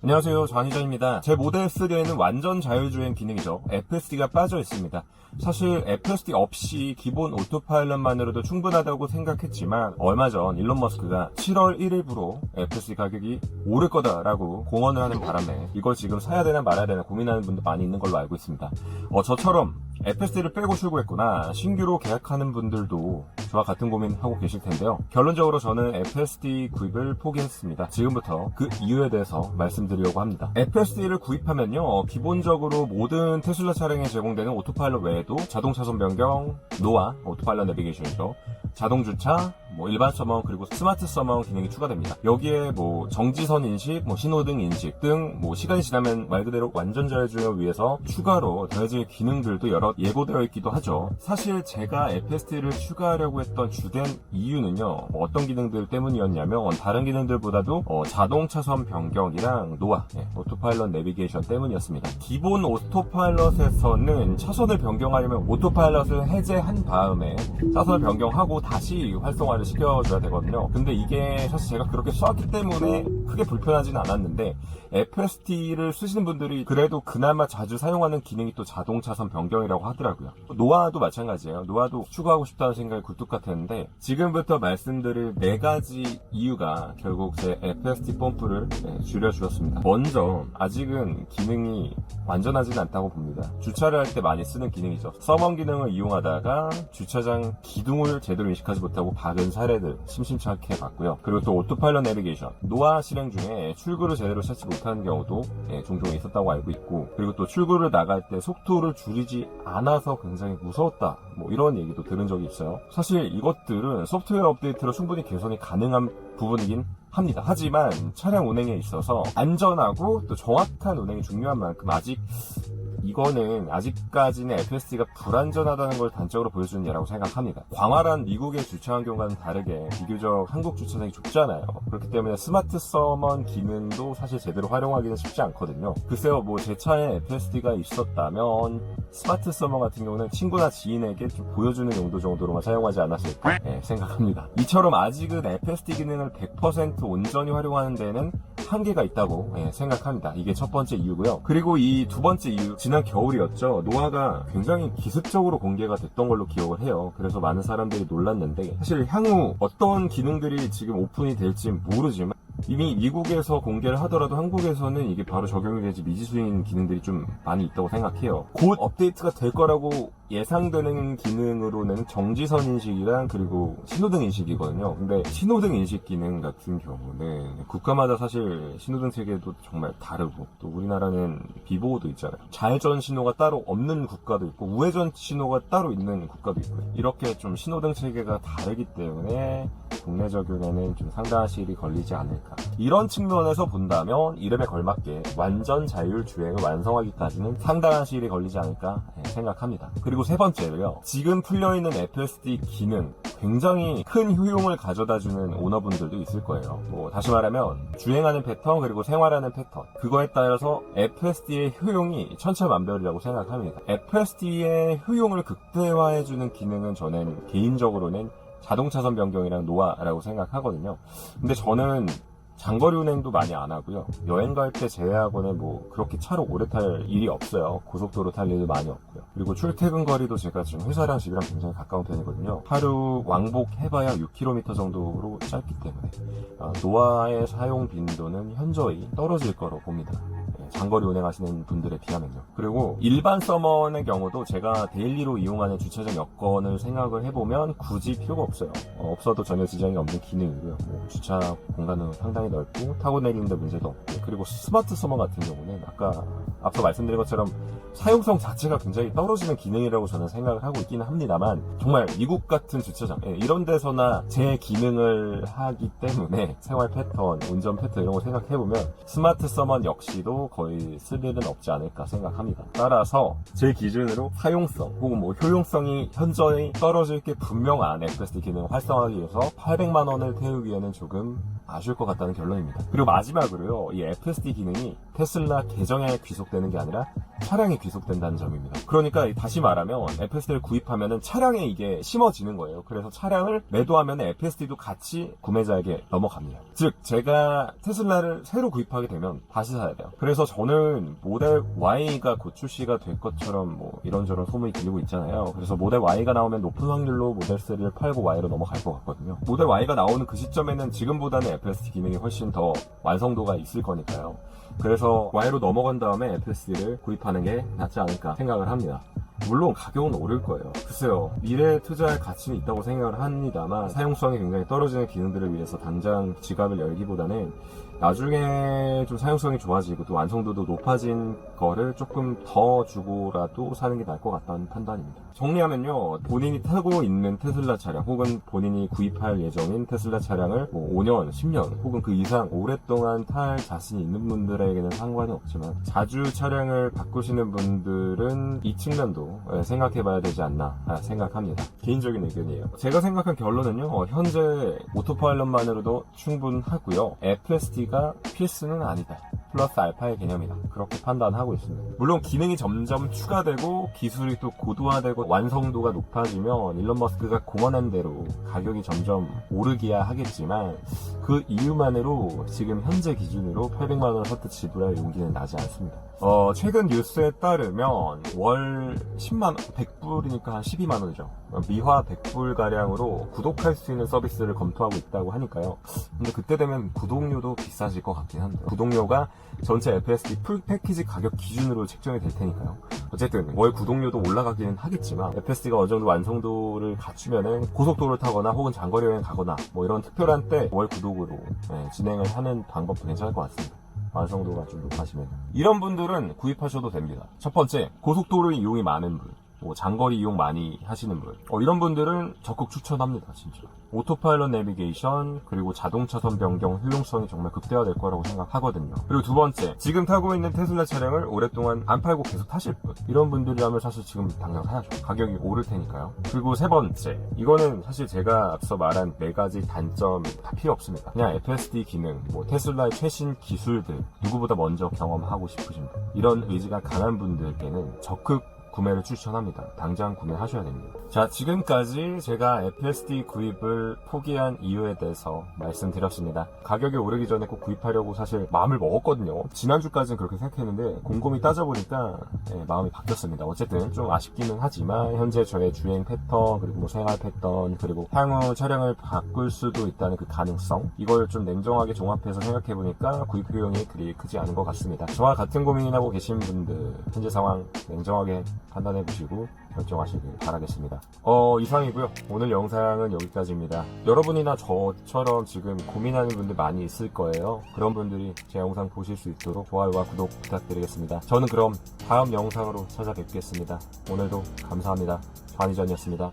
안녕하세요, 전희정입니다. 제 모델 3에는 완전 자율주행 기능이죠. FSD가 빠져 있습니다. 사실 FSD 없이 기본 오토파일럿만으로도 충분하다고 생각했지만 얼마 전 일론 머스크가 7월 1일부로 FSD 가격이 오를 거다라고 공언을 하는 바람에 이걸 지금 사야 되나 말아야 되나 고민하는 분도 많이 있는 걸로 알고 있습니다. 저처럼 FSD를 빼고 출고했구나, 신규로 계약하는 분들도 저와 같은 고민하고 계실 텐데요. 결론적으로 저는 FSD 구입을 포기했습니다. 지금부터 그 이유에 대해서 말씀드리려고 합니다. FSD를 구입하면요, 기본적으로 모든 테슬라 차량에 제공되는 오토파일럿 외에도 자동 차선 변경, 노아, 오토파일럿 내비게이션이죠, 자동 주차, 일반 서머, 그리고 스마트 서머 기능이 추가됩니다. 여기에 정지선 인식, 신호등 인식 등 시간이 지나면 말 그대로 완전 자율주행을 위해서 추가로 더해질 기능들도 여러 예고되어 있기도 하죠. 사실 제가 FSD를 추가하려고 했던 주된 이유는요, 어떤 기능들 때문이었냐면 다른 기능들보다도 자동 차선 변경이랑 노아, 오토파일럿 내비게이션 때문이었습니다. 기본 오토파일럿에서는 차선을 변경하려면 오토파일럿을 해제한 다음에 차선을 변경하고 다시 활성화를 시켜줘야 되거든요. 근데 이게 사실 제가 그렇게 썼기 때문에 크게 불편하지는 않았는데, FSD를 쓰시는 분들이 그래도 그나마 자주 사용하는 기능이 또 자동 차선 변경이라고 하더라고요. 노아도 마찬가지예요. 노아도 추가하고 싶다는 생각이 굴뚝 같았는데, 지금부터 말씀드릴 4가지 이유가 결국 제 FSD 펌프를 줄여주었습니다. 먼저, 아직은 기능이 완전하지는 않다고 봅니다. 주차를 할 때 많이 쓰는 기능이죠. 서먼 기능을 이용하다가 주차장 기둥을 제대로 인식하지 못하고 박은 사례들 심심치 않게 봤고요. 그리고 또 오토파일럿 내비게이션, 노아 실행 중에 출구를 제대로 찾지 못하는 경우도 종종 있었다고 알고 있고, 그리고 또 출구를 나갈 때 속도를 줄이지 않아서 굉장히 무서웠다, 이런 얘기도 들은 적이 있어요. 사실 이것들은 소프트웨어 업데이트로 충분히 개선이 가능한 부분이긴 합니다. 하지만 차량 운행에 있어서 안전하고 또 정확한 운행이 중요한 만큼 이거는 아직까지는 FSD가 불안전하다는 걸 단적으로 보여주는 예라고 생각합니다. 광활한 미국의 주차 환경과는 다르게 비교적 한국 주차장이 좁잖아요. 그렇기 때문에 스마트 서먼 기능도 사실 제대로 활용하기는 쉽지 않거든요. 글쎄요, 제 차에 FSD가 있었다면 스마트 서먼 같은 경우는 친구나 지인에게 좀 보여주는 용도 정도로만 사용하지 않았을까 생각합니다. 이처럼 아직은 FSD 기능을 100% 온전히 활용하는 데는 한계가 있다고 생각합니다. 이게 첫 번째 이유고요. 그리고 이 두 번째 이유, 지난 겨울이었죠. 노아가 굉장히 기습적으로 공개가 됐던 걸로 기억을 해요. 그래서 많은 사람들이 놀랐는데, 사실 향후 어떤 기능들이 지금 오픈이 될지 모르지만 이미 미국에서 공개를 하더라도 한국에서는 이게 바로 적용이 되지 미지수인 기능들이 좀 많이 있다고 생각해요. 곧 업데이트가 될 거라고 예상되는 기능으로는 정지선 인식이랑 그리고 신호등 인식이거든요. 근데 신호등 인식 기능 같은 경우는 국가마다 사실 신호등 체계도 정말 다르고, 또 우리나라는 비보호도 있잖아요. 좌회전 신호가 따로 없는 국가도 있고 우회전 신호가 따로 있는 국가도 있고요. 이렇게 좀 신호등 체계가 다르기 때문에 국내 적용에는 좀 상당한 시일이 걸리지 않을까. 이런 측면에서 본다면 이름에 걸맞게 완전 자율 주행을 완성하기까지는 상당한 시일이 걸리지 않을까 생각합니다. 그리고 세 번째로요, 지금 풀려있는 FSD 기능 굉장히 큰 효용을 가져다주는 오너분들도 있을 거예요. 다시 말하면 주행하는 패턴 그리고 생활하는 패턴, 그거에 따라서 FSD의 효용이 천차만별이라고 생각합니다. FSD의 효용을 극대화해주는 기능은 저는 개인적으로는 자동 차선 변경이랑 노아라고 생각하거든요. 근데 저는 장거리 운행도 많이 안 하고요. 여행 갈 때 제외하고는 그렇게 차로 오래 탈 일이 없어요. 고속도로 탈 일도 많이 없고요. 그리고 출퇴근 거리도 제가 지금 회사랑 집이랑 굉장히 가까운 편이거든요. 하루 왕복 해봐야 6km 정도로 짧기 때문에 노아의 사용 빈도는 현저히 떨어질 거로 봅니다. 장거리 운행하시는 분들에 비하면요. 그리고 일반 서먼의 경우도 제가 데일리로 이용하는 주차장 여건을 생각을 해보면 굳이 필요가 없어요. 없어도 전혀 지장이 없는 기능이고요. 주차 공간은 상당히 넓고 타고 내리는데 문제도 없고, 그리고 스마트 서먼 같은 경우는 앞서 말씀드린 것처럼 사용성 자체가 굉장히 떨어지는 기능이라고 저는 생각을 하고 있기는 합니다만, 정말 미국 같은 주차장 이런 데서나 제 기능을 하기 때문에 생활 패턴, 운전 패턴 이런 거 생각해보면 스마트 서먼 역시도 거의 쓸 일은 없지 않을까 생각합니다. 따라서 제 기준으로 사용성 혹은 효용성이 현저히 떨어질 게 분명한 FSD 기능을 활성화하기 위해서 800만 원을 태우기에는 조금 아쉬울 것 같다는 결론입니다. 그리고 마지막으로요, 이 FSD 기능이 테슬라 계정에 귀속되는 게 아니라 차량에 귀속된다는 점입니다. 그러니까 다시 말하면 FSD를 구입하면은 차량에 이게 심어지는 거예요. 그래서 차량을 매도하면 FSD도 같이 구매자에게 넘어갑니다. 즉 제가 테슬라를 새로 구입하게 되면 다시 사야 돼요. 그래서 저는 모델 Y가 곧 출시가 될 것처럼 뭐 이런저런 소문이 들리고 있잖아요. 그래서 모델 Y가 나오면 높은 확률로 모델 3를 팔고 Y로 넘어갈 것 같거든요. 모델 Y가 나오는 그 시점에는 지금보다는 FSD 기능이 훨씬 더 완성도가 있을 거니까요. 그래서 Y로 넘어간 다음에 FSD를 구입하는 게 낫지 않을까 생각을 합니다. 물론 가격은 오를 거예요. 글쎄요, 미래에 투자할 가치는 있다고 생각을 합니다만 사용성이 굉장히 떨어지는 기능들을 위해서 당장 지갑을 열기보다는 나중에 좀 사용성이 좋아지고 또 완성도도 높아진 거를 조금 더 주고라도 사는 게 나을 것 같다는 판단입니다. 정리하면요, 본인이 타고 있는 테슬라 차량 혹은 본인이 구입할 예정인 테슬라 차량을 뭐 5년, 10년 혹은 그 이상 오랫동안 탈 자신이 있는 분들에게는 상관이 없지만 자주 차량을 바꾸시는 분들은 이 측면도 생각해봐야 되지 않나 생각합니다. 개인적인 의견이에요. 제가 생각한 결론은요, 현재 오토파일럿만으로도 충분하고요, FSD가 필수는 아니다. 플러스 알파의 개념이다. 그렇게 판단하고 있습니다. 물론 기능이 점점 추가되고 기술이 또 고도화되고 완성도가 높아지면 일론 머스크가 공언한 대로 가격이 점점 오르기야 하겠지만 그 이유만으로 지금 현재 기준으로 800만 원을 선뜻 지불할 용기는 나지 않습니다. 최근 뉴스에 따르면 월 10만 원, 100불이니까 한 12만 원이죠. 미화 100불 가량으로 구독할 수 있는 서비스를 검토하고 있다고 하니까요. 근데 그때 되면 구독료도 비싸질 것 같긴 한데, 구독료가 전체 FSD 풀 패키지 가격 기준으로 책정이 될 테니까요. 어쨌든 월 구독료도 올라가기는 하겠지만 FSD가 어느 정도 완성도를 갖추면은 고속도로를 타거나 혹은 장거리 여행 가거나 뭐 이런 특별한 때 월 구독으로 진행을 하는 방법도 괜찮을 것 같습니다. 완성도가 좀 높아지면 이런 분들은 구입하셔도 됩니다. 첫 번째, 고속도로 이용이 많은 분, 뭐 장거리 이용 많이 하시는 분, 이런 분들은 적극 추천합니다. 진짜 오토파일럿 내비게이션 그리고 자동차선 변경 효용성이 정말 극대화될 거라고 생각하거든요. 그리고 두 번째, 지금 타고 있는 테슬라 차량을 오랫동안 안 팔고 계속 타실 분, 이런 분들이라면 사실 지금 당장 사야죠. 가격이 오를 테니까요. 그리고 세 번째, 이거는 사실 제가 앞서 말한 네 가지 단점 다 필요 없습니다. 그냥 FSD 기능, 뭐 테슬라의 최신 기술들 누구보다 먼저 경험하고 싶으신 분, 이런 의지가 강한 분들께는 적극 구매를 추천합니다. 당장 구매하셔야 됩니다. 자, 지금까지 제가 FSD 구입을 포기한 이유에 대해서 말씀드렸습니다. 가격이 오르기 전에 꼭 구입하려고 사실 마음을 먹었거든요. 지난주까지는 그렇게 생각했는데 곰곰이 따져보니까 마음이 바뀌었습니다. 어쨌든 좀 아쉽기는 하지만 현재 저의 주행 패턴 그리고 뭐 생활 패턴 그리고 향후 차량을 바꿀 수도 있다는 그 가능성, 이걸 좀 냉정하게 종합해서 생각해보니까 구입 효용이 그리 크지 않은 것 같습니다. 저와 같은 고민하고 계신 분들 현재 상황 냉정하게 판단해보시고 결정하시길 바라겠습니다. 이상이고요. 오늘 영상은 여기까지입니다. 여러분이나 저처럼 지금 고민하는 분들 많이 있을 거예요. 그런 분들이 제 영상 보실 수 있도록 좋아요와 구독 부탁드리겠습니다. 저는 그럼 다음 영상으로 찾아뵙겠습니다. 오늘도 감사합니다. 좌니전이었습니다.